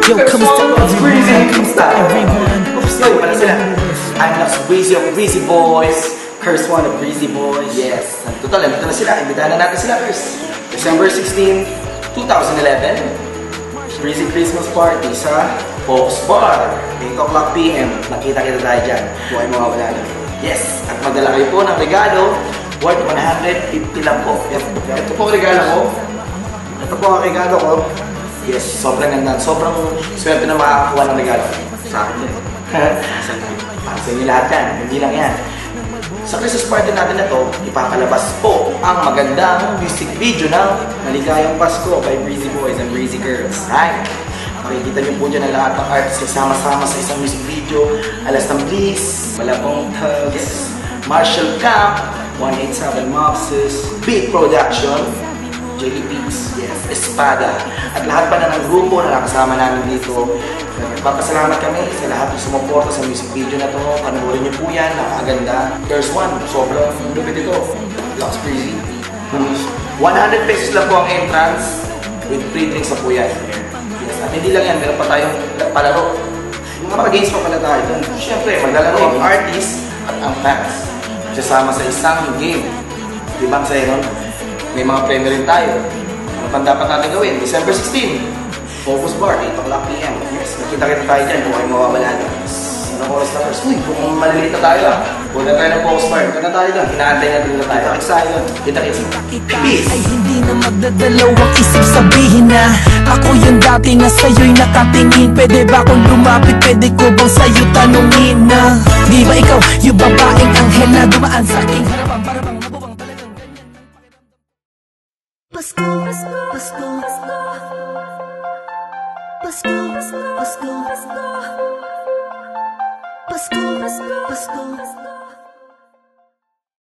Yo, kamusta everyone? Kamusta everyone? Yo, pala sila. I'm Lux Breezy of Breezy Boys. Curse one of Breezy Boys. Yes. Total, nandito na sila. Imbitahan na natin sila, Curse. December 16, 2011. Breezy Christmas Party sa Fox Bar. 8 o'clock PM. Nakita-kita tayo dyan. Buhay mga wala na. Yes. At magdala kayo po ng regalo. Worth 150 lang po. Ito po ang regalo ko. Ito po ang regalo ko. Yes, sobrang ganda. Sobrang swerte na makakakuha ng regalo. Sa akin din. Para sa inyo lahat yan. Hindi lang yan. Sa Christmas party natin na to, ipapalabas po ang magandang music video ng Maligayang Pasko by Breezy Boys and Breezy Girls. Right? Makikita niyo po dyan ang lahat ng artists kasama-sama sa isang music video. Alas ng Bliss, Malabong Tugs, Marshall Camp, 187 Mopses, Beat Production, JD Beats, yes, Espada, at lahat pa na ng grupo na nakasama namin dito. Papasalamat kami sa lahat ng sumuporta sa music video na to. Panoorin niyo po yan, nakakaganda. There's one, sobrang lupit ito. Lux Breezy. 100 pesos lang po ang entrance with free drinks na po yan. Yes, at hindi lang yan, meron pa tayong palaro. Mga games pa pala tayo doon. Siyempre, maglalaro ang artist at ang fans. Sasama sa isang game. Diba ang sayo nun? May mga premyo rin tayo. Ano pang dapat natin gawin? December 16, Focus Bar, 8 o'clock PM. Yes, nakita-kita tayo dyan kung kayo mawawala na. Anong oras na first? Uy, kung maliliit na tayo punta tayo ng Focus Bar. Ito na tayo doon. Hinaantay natin na tayo. Kita-kits tayo doon. Kita-kits. Peace! Ay hindi na magdadalawang isip sabihin na ako yung dati na sa'yo'y nakatingin. Pwede ba akong lumapit? Pwede ko bang sa'yo tanungin na di ba ikaw yung babaeng anghel na dumaan sa aking harapan para bang mabuwang talagang ganyan. Pasko, Pasko, Pasko, Pasko, Pasko, Pasko, Pasko, Pasko, Pasko, Pasko, Pasko.